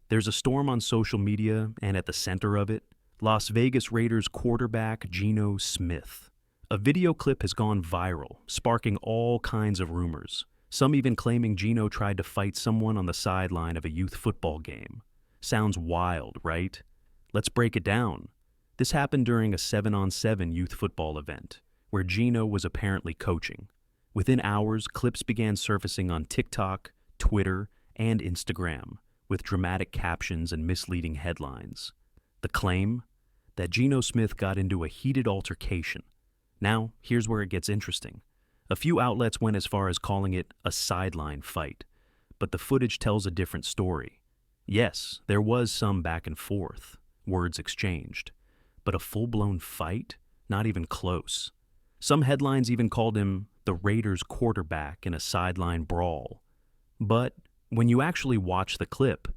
There's a storm on social media, and at the center of it, Las Vegas Raiders quarterback Geno Smith. A video clip has gone viral, sparking all kinds of rumors. Some even claiming Geno tried to fight someone on the sideline of a youth football game. Sounds wild, right? Let's break it down. This happened during a 7-on-7 youth football event, where Geno was apparently coaching. Within hours, clips began surfacing on TikTok, Twitter, and Instagram, with dramatic captions and misleading headlines. The claim? That Geno Smith got into a heated altercation. Now, here's where it gets interesting. A few outlets went as far as calling it a sideline fight, but the footage tells a different story. Yes, there was some back and forth, words exchanged, but a full-blown fight? Not even close. Some headlines even called him the Raiders quarterback in a sideline brawl. But when you actually watch the clip,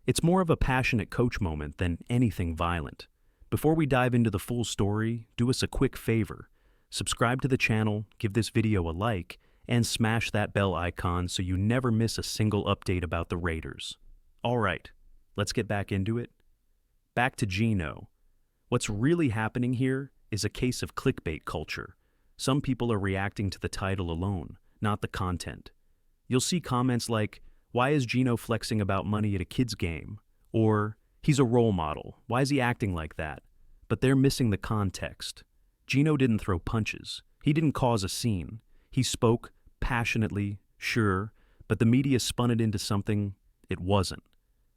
it's more of a passionate coach moment than anything violent. Before we dive into the full story, do us a quick favor. Subscribe to the channel, give this video a like, and smash that bell icon so you never miss a single update about the Raiders. All right, let's get back into it. Back to Geno. What's really happening here is a case of clickbait culture. Some people are reacting to the title alone, not the content. You'll see comments like, "Why is Geno flexing about money at a kid's game?" Or, "He's a role model. Why is he acting like that?" But they're missing the context. Geno didn't throw punches. He didn't cause a scene. He spoke passionately, sure, but the media spun it into something it wasn't.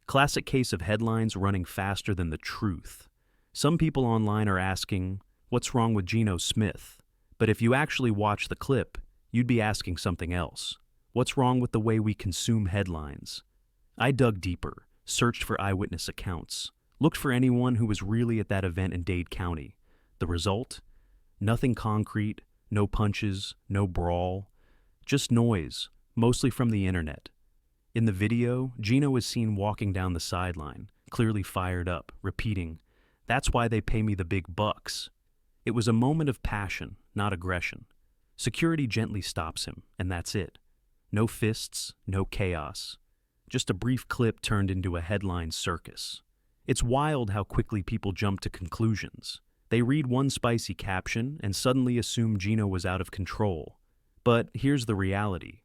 Classic case of headlines running faster than the truth. Some people online are asking, what's wrong with Geno Smith? But if you actually watch the clip, you'd be asking something else. What's wrong with the way we consume headlines? I dug deeper, searched for eyewitness accounts, looked for anyone who was really at that event in Dade County. The result? Nothing concrete, no punches, no brawl, just noise, mostly from the internet. In the video, Geno is seen walking down the sideline, clearly fired up, repeating, "That's why they pay me the big bucks." It was a moment of passion, not aggression. Security gently stops him, and that's it. No fists, no chaos. Just a brief clip turned into a headline circus. It's wild how quickly people jump to conclusions. They read one spicy caption and suddenly assume Geno was out of control. But here's the reality.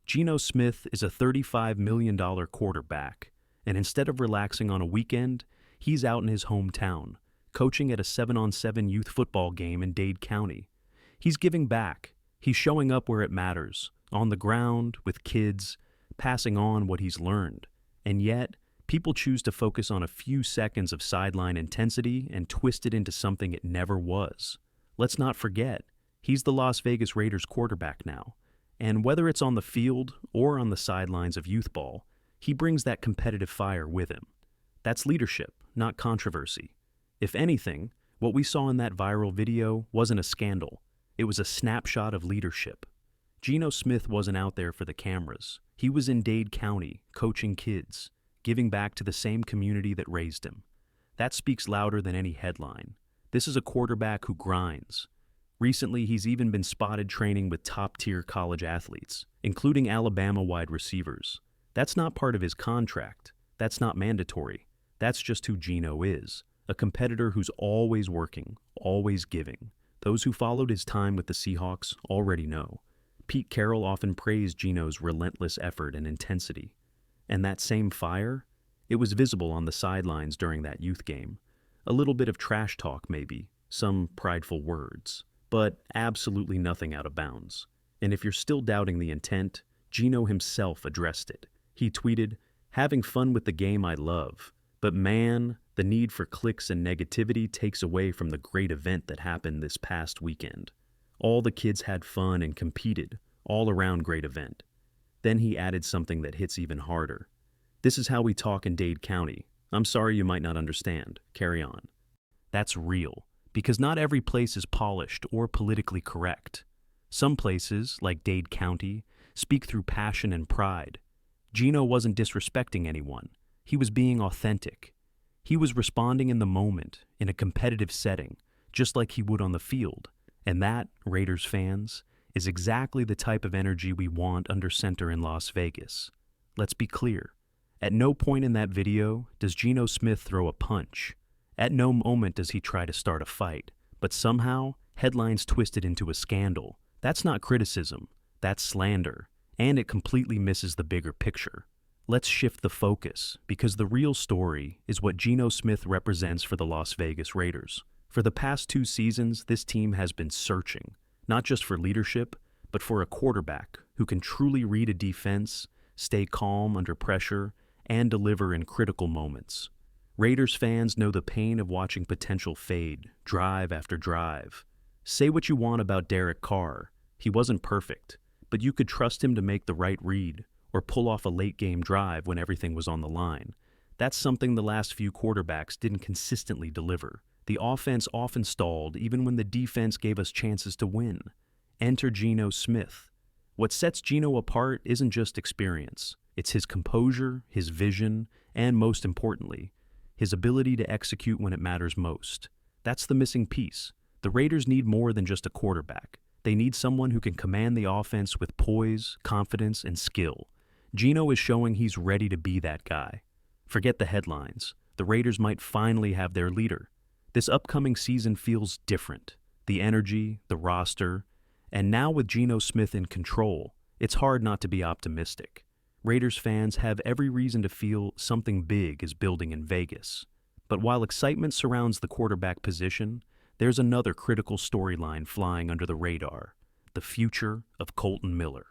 Geno Smith is a $35 million quarterback, and instead of relaxing on a weekend, he's out in his hometown, coaching at a 7-on-7 youth football game in Dade County. He's giving back. He's showing up where it matters, on the ground, with kids, passing on what he's learned. And yet, people choose to focus on a few seconds of sideline intensity and twist it into something it never was. Let's not forget, he's the Las Vegas Raiders quarterback now. And whether it's on the field or on the sidelines of youth ball, he brings that competitive fire with him. That's leadership, not controversy. If anything, what we saw in that viral video wasn't a scandal. It was a snapshot of leadership. Geno Smith wasn't out there for the cameras. He was in Dade County, coaching kids, giving back to the same community that raised him. That speaks louder than any headline. This is a quarterback who grinds. Recently, he's even been spotted training with top-tier college athletes, including Alabama wide receivers. That's not part of his contract. That's not mandatory. That's just who Geno is, a competitor who's always working, always giving. Those who followed his time with the Seahawks already know. Pete Carroll often praised Geno's relentless effort and intensity. And that same fire? It was visible on the sidelines during that youth game. A little bit of trash talk maybe, some prideful words, but absolutely nothing out of bounds. And if you're still doubting the intent, Geno himself addressed it. He tweeted, "Having fun with the game I love, but man, the need for clicks and negativity takes away from the great event that happened this past weekend. All the kids had fun and competed, all around great event." Then he added something that hits even harder. "This is how we talk in Dade County. I'm sorry you might not understand. Carry on." That's real, because not every place is polished or politically correct. Some places, like Dade County, speak through passion and pride. Geno wasn't disrespecting anyone. He was being authentic. He was responding in the moment, in a competitive setting, just like he would on the field. And that, Raiders fans, is exactly the type of energy we want under center in Las Vegas. Let's be clear. At no point in that video does Geno Smith throw a punch. At no moment does he try to start a fight. But somehow, headlines twist it into a scandal. That's not criticism, that's slander, and it completely misses the bigger picture. Let's shift the focus, because the real story is what Geno Smith represents for the Las Vegas Raiders. For the past 2 seasons, this team has been searching, not just for leadership, but for a quarterback who can truly read a defense, stay calm under pressure, and deliver in critical moments. Raiders fans know the pain of watching potential fade, drive after drive. Say what you want about Derek Carr. He wasn't perfect, but you could trust him to make the right read or pull off a late-game drive when everything was on the line. That's something the last few quarterbacks didn't consistently deliver. The offense often stalled even when the defense gave us chances to win. Enter Geno Smith. What sets Geno apart isn't just experience. It's his composure, his vision, and most importantly, his ability to execute when it matters most. That's the missing piece. The Raiders need more than just a quarterback. They need someone who can command the offense with poise, confidence, and skill. Geno is showing he's ready to be that guy. Forget the headlines. The Raiders might finally have their leader. This upcoming season feels different. The energy, the roster, and now with Geno Smith in control, it's hard not to be optimistic. Raiders fans have every reason to feel something big is building in Vegas. But while excitement surrounds the quarterback position, there's another critical storyline flying under the radar: the future of Kolton Miller.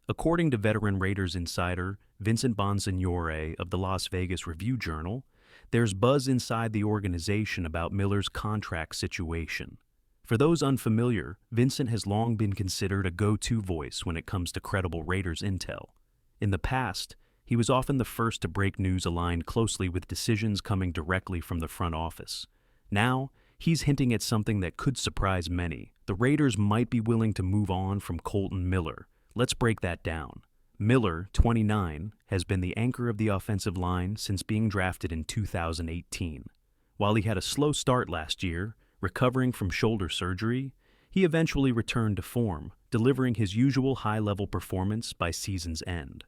According to veteran Raiders insider Vincent Bonsignore of the Las Vegas Review-Journal, there's buzz inside the organization about Miller's contract situation. For those unfamiliar, Vincent has long been considered a go-to voice when it comes to credible Raiders intel. In the past, he was often the first to break news aligned closely with decisions coming directly from the front office. Now, he's hinting at something that could surprise many. The Raiders might be willing to move on from Kolton Miller. Let's break that down. Miller, 29, has been the anchor of the offensive line since being drafted in 2018. While he had a slow start last year, recovering from shoulder surgery, he eventually returned to form, delivering his usual high-level performance by season's end.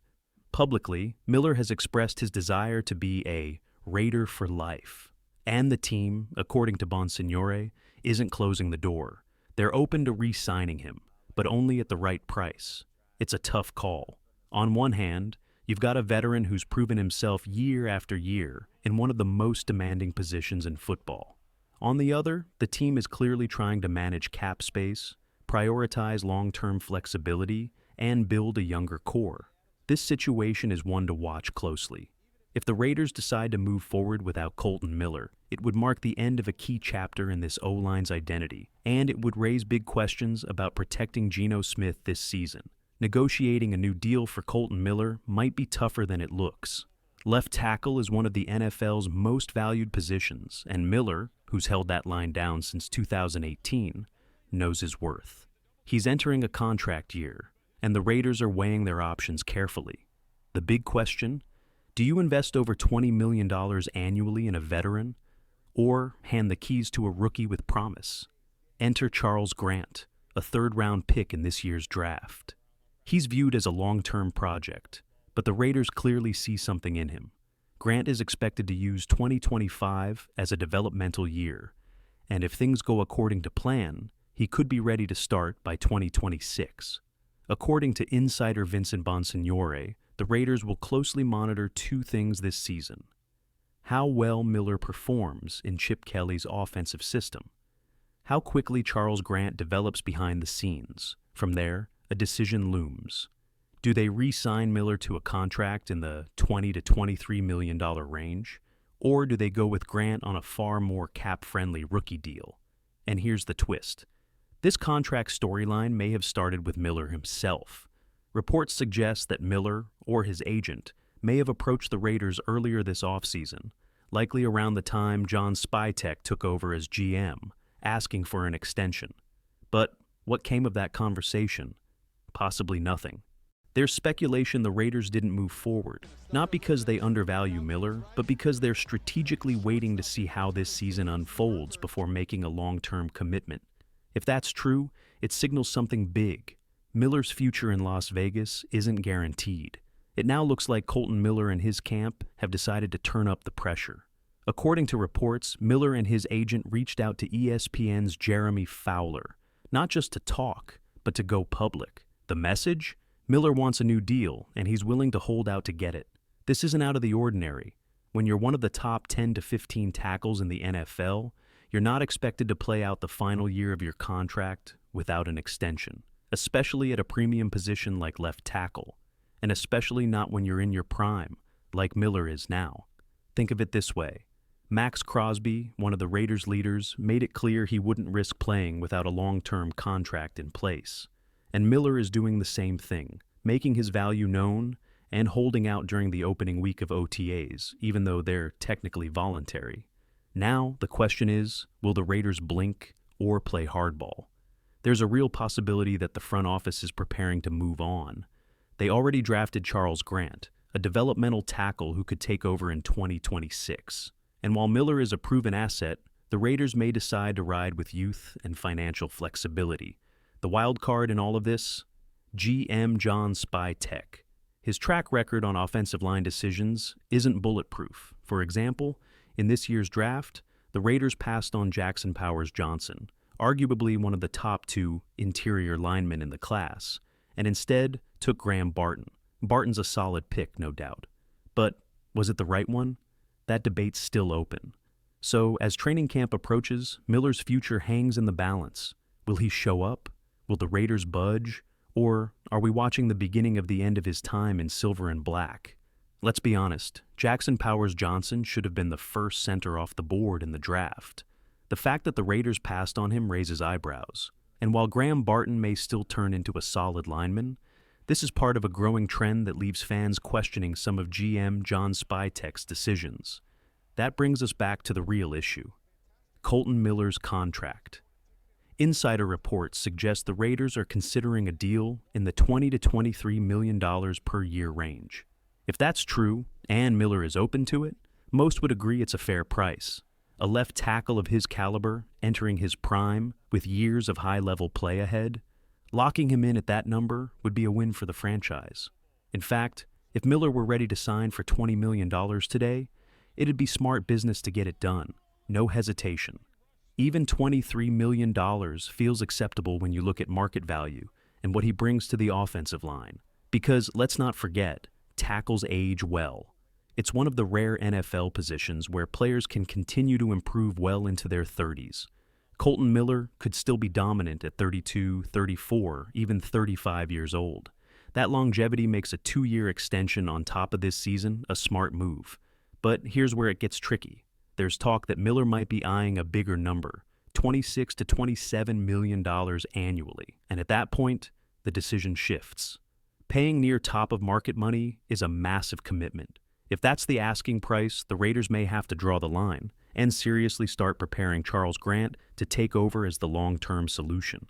Publicly, Miller has expressed his desire to be a Raider for life. And the team, according to Bonsignore, isn't closing the door. They're open to re-signing him, but only at the right price. It's a tough call. On one hand, you've got a veteran who's proven himself year after year in one of the most demanding positions in football. On the other, the team is clearly trying to manage cap space, prioritize long-term flexibility, and build a younger core. This situation is one to watch closely. If the Raiders decide to move forward without Kolton Miller, it would mark the end of a key chapter in this O-line's identity, and it would raise big questions about protecting Geno Smith this season. Negotiating a new deal for Kolton Miller might be tougher than it looks. Left tackle is one of the NFL's most valued positions, and Miller, who's held that line down since 2018, knows his worth. He's entering a contract year, and the Raiders are weighing their options carefully. The big question: do you invest over $20 million annually in a veteran, or hand the keys to a rookie with promise? Enter Charles Grant, a third-round pick in this year's draft. He's viewed as a long-term project, but the Raiders clearly see something in him. Grant is expected to use 2025 as a developmental year, and if things go according to plan, he could be ready to start by 2026. According to insider Vincent Bonsignore, the Raiders will closely monitor 2 things this season: how well Miller performs in Chip Kelly's offensive system, how quickly Charles Grant develops behind the scenes. From there, a decision looms. Do they re-sign Miller to a contract in the $20 to $23 million range, or do they go with Grant on a far more cap-friendly rookie deal? And here's the twist. This contract storyline may have started with Miller himself. Reports suggest that Miller, or his agent, may have approached the Raiders earlier this offseason, likely around the time John Spytek took over as GM, asking for an extension. But what came of that conversation? Possibly nothing. There's speculation the Raiders didn't move forward, not because they undervalue Miller, but because they're strategically waiting to see how this season unfolds before making a long-term commitment. If that's true, it signals something big. Miller's future in Las Vegas isn't guaranteed, It now looks like Kolton Miller and his camp have decided to turn up the pressure. According to reports, Miller and his agent reached out to ESPN's Jeremy Fowler, not just to talk, but to go public. The message? Miller wants a new deal, and he's willing to hold out to get it. This isn't out of the ordinary. When you're one of the top 10 to 15 tackles in the NFL, you're not expected to play out the final year of your contract without an extension, especially at a premium position like left tackle, and especially not when you're in your prime, like Miller is now. Think of it this way. Max Crosby, one of the Raiders' leaders, made it clear he wouldn't risk playing without a long-term contract in place. And Miller is doing the same thing, making his value known and holding out during the opening week of OTAs, even though they're technically voluntary. Now, the question is, will the Raiders blink or play hardball? There's a real possibility that the front office is preparing to move on. They already drafted Charles Grant, a developmental tackle who could take over in 2026. And while Miller is a proven asset, the Raiders may decide to ride with youth and financial flexibility. The wild card in all of this? GM John Spytek. His track record on offensive line decisions isn't bulletproof. For example, in this year's draft, the Raiders passed on Jackson Powers Johnson, arguably one of the top 2 interior linemen in the class, and instead took Graham Barton. Barton's a solid pick, no doubt. But was it the right one? That debate's still open. So, as training camp approaches, Miller's future hangs in the balance. Will he show up? Will the Raiders budge? Or are we watching the beginning of the end of his time in silver and black? Let's be honest, Jackson Powers Johnson should have been the first center off the board in the draft. The fact that the Raiders passed on him raises eyebrows. And while Graham Barton may still turn into a solid lineman, this is part of a growing trend that leaves fans questioning some of GM John Spytek's decisions. That brings us back to the real issue: Kolton Miller's contract. Insider reports suggest the Raiders are considering a deal in the $20 to $23 million per year range. If that's true, and Miller is open to it, most would agree it's a fair price. A left tackle of his caliber, entering his prime, with years of high-level play ahead, locking him in at that number would be a win for the franchise. In fact, if Miller were ready to sign for $20 million today, it'd be smart business to get it done. No hesitation. Even $23 million feels acceptable when you look at market value and what he brings to the offensive line. Because, let's not forget, tackles age well. It's one of the rare NFL positions where players can continue to improve well into their 30s. Kolton Miller could still be dominant at 32, 34, even 35 years old. That longevity makes a 2-year extension on top of this season a smart move. But here's where it gets tricky. There's talk that Miller might be eyeing a bigger number, $26 to $27 million annually. And at that point, the decision shifts. Paying near top of market money is a massive commitment. If that's the asking price, the Raiders may have to draw the line and seriously start preparing Charles Grant to take over as the long-term solution.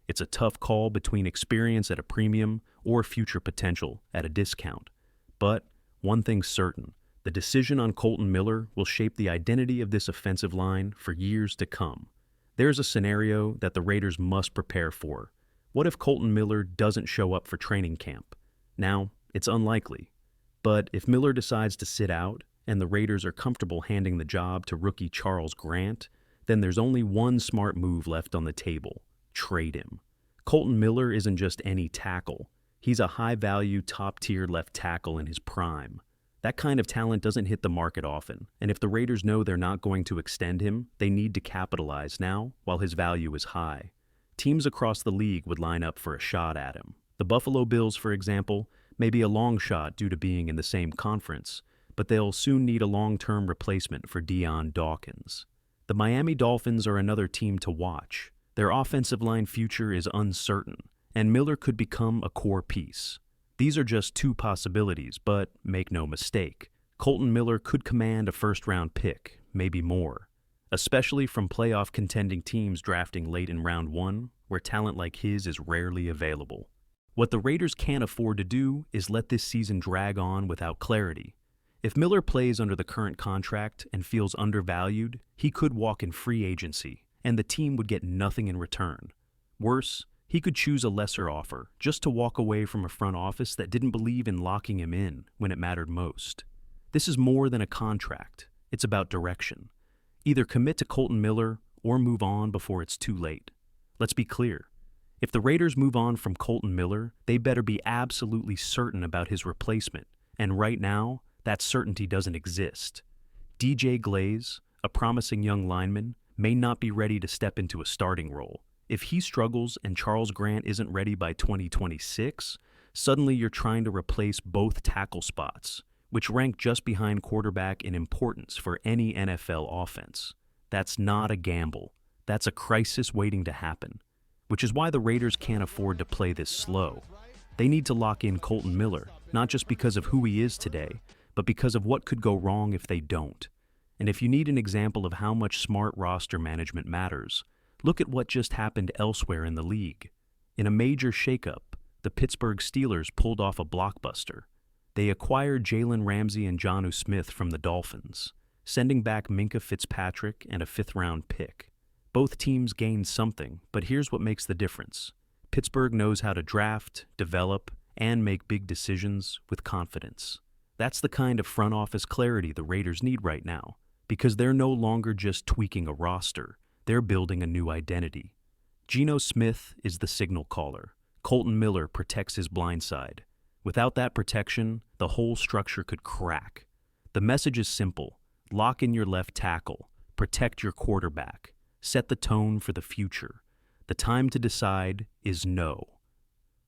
It's a tough call between experience at a premium or future potential at a discount. But one thing's certain, the decision on Kolton Miller will shape the identity of this offensive line for years to come. There's a scenario that the Raiders must prepare for. What if Kolton Miller doesn't show up for training camp? Now, it's unlikely. But if Miller decides to sit out, and the Raiders are comfortable handing the job to rookie Charles Grant, then there's only one smart move left on the table: trade him. Kolton Miller isn't just any tackle. He's a high-value, top-tier left tackle in his prime. That kind of talent doesn't hit the market often, and if the Raiders know they're not going to extend him, they need to capitalize now while his value is high. Teams across the league would line up for a shot at him. The Buffalo Bills, for example, may be a long shot due to being in the same conference, but they'll soon need a long-term replacement for Dion Dawkins. The Miami Dolphins are another team to watch. Their offensive line future is uncertain, and Miller could become a core piece. These are just two possibilities, but make no mistake, Kolton Miller could command a first-round pick, maybe more, especially from playoff contending teams drafting late in round 1, where talent like his is rarely available. What the Raiders can't afford to do is let this season drag on without clarity. If Miller plays under the current contract and feels undervalued, he could walk in free agency, and the team would get nothing in return. Worse, he He could choose a lesser offer just to walk away from a front office that didn't believe in locking him in when it mattered most. This is more than a contract. It's about direction. Either commit to Kolton Miller or move on before it's too late. Let's be clear. If the Raiders move on from Kolton Miller, they better be absolutely certain about his replacement, and right now, that certainty doesn't exist. DJ Glaze, a promising young lineman, may not be ready to step into a starting role. If he struggles and Charles Grant isn't ready by 2026, suddenly you're trying to replace both tackle spots, which rank just behind quarterback in importance for any NFL offense. That's not a gamble. That's a crisis waiting to happen, which is why the Raiders can't afford to play this slow. They need to lock in Kolton Miller, not just because of who he is today, but because of what could go wrong if they don't. And if you need an example of how much smart roster management matters, look at what just happened elsewhere in the league. In a major shakeup, the Pittsburgh Steelers pulled off a blockbuster. They acquired Jalen Ramsey and Geno Smith from the Dolphins, sending back Minkah Fitzpatrick and a fifth-round pick. Both teams gained something, but here's what makes the difference. Pittsburgh knows how to draft, develop, and make big decisions with confidence. That's the kind of front office clarity the Raiders need right now, because they're no longer just tweaking a roster, they're building a new identity. Geno Smith is the signal caller. Kolton Miller protects his blind side. Without that protection, the whole structure could crack. The message is simple. Lock in your left tackle. Protect your quarterback. Set the tone for the future. The time to decide is no.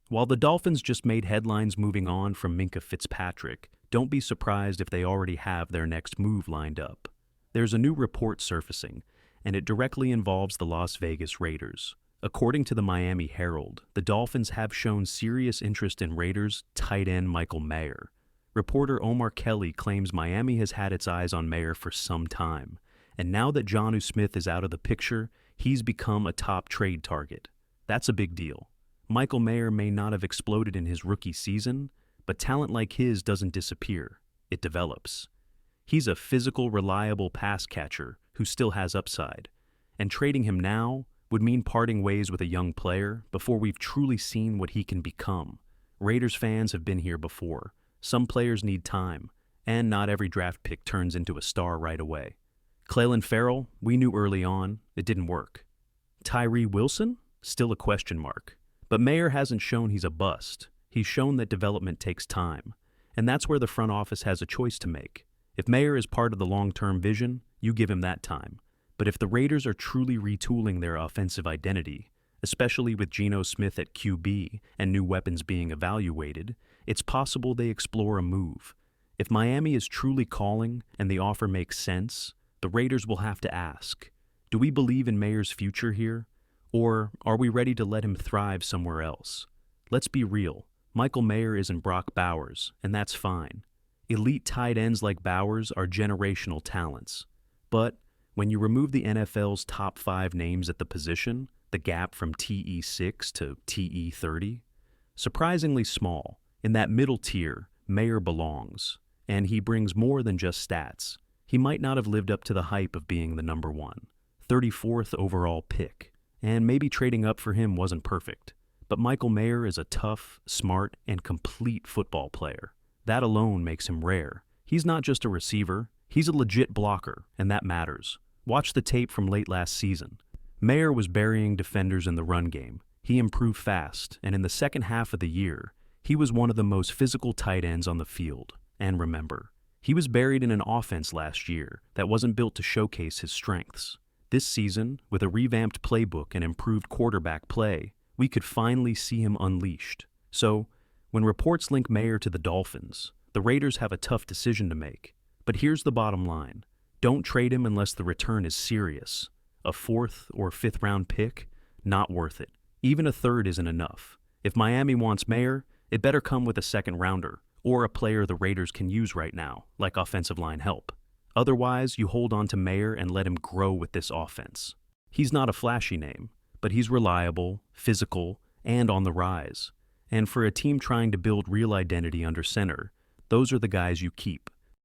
While the Dolphins just made headlines moving on from Minkah Fitzpatrick, don't be surprised if they already have their next move lined up. There's a new report surfacing, and it directly involves the Las Vegas Raiders. According to the Miami Herald, the Dolphins have shown serious interest in Raiders tight end Michael Mayer. Reporter Omar Kelly claims Miami has had its eyes on Mayer for some time, and now that Geno Smith is out of the picture, he's become a top trade target. That's a big deal. Michael Mayer may not have exploded in his rookie season, but talent like his doesn't disappear. It develops. He's a physical, reliable pass catcher who still has upside, and trading him now would mean parting ways with a young player before we've truly seen what he can become. Raiders fans have been here before. Some players need time, and not every draft pick turns into a star right away. Clelin Ferrell, we knew early on, it didn't work. Tyree Wilson? Still a question mark. But Mayer hasn't shown he's a bust. He's shown that development takes time, and that's where the front office has a choice to make. If Mayer is part of the long-term vision, you give him that time. But if the Raiders are truly retooling their offensive identity, especially with Geno Smith at QB and new weapons being evaluated, it's possible they explore a move. If Miami is truly calling and the offer makes sense, the Raiders will have to ask, do we believe in Mayer's future here? Or are we ready to let him thrive somewhere else? Let's be real. Michael Mayer isn't Brock Bowers, and that's fine. Elite tight ends like Bowers are generational talents. But when you remove the NFL's top 5 names at the position, the gap from TE6 to TE30, surprisingly small, in that middle tier, Mayer belongs. And he brings more than just stats. He might not have lived up to the hype of being the number 1, 34th overall pick, and maybe trading up for him wasn't perfect. But Michael Mayer is a tough, smart, and complete football player. That alone makes him rare. He's not just a receiver, he's a legit blocker, and that matters. Watch the tape from late last season. Mayer was burying defenders in the run game. He improved fast, and in the second half of the year, he was one of the most physical tight ends on the field. And remember, he was buried in an offense last year that wasn't built to showcase his strengths. This season, with a revamped playbook and improved quarterback play, we could finally see him unleashed. So, when reports link Mayer to the Dolphins, the Raiders have a tough decision to make. But here's the bottom line. Don't trade him unless the return is serious. A 4th or 5th round pick? Not worth it. Even a 3rd isn't enough. If Miami wants Mayer, it better come with a 2nd rounder, or a player the Raiders can use right now, like offensive line help. Otherwise, you hold on to Mayer and let him grow with this offense. He's not a flashy name, but he's reliable, physical, and on the rise. And for a team trying to build real identity under center, those are the guys you keep.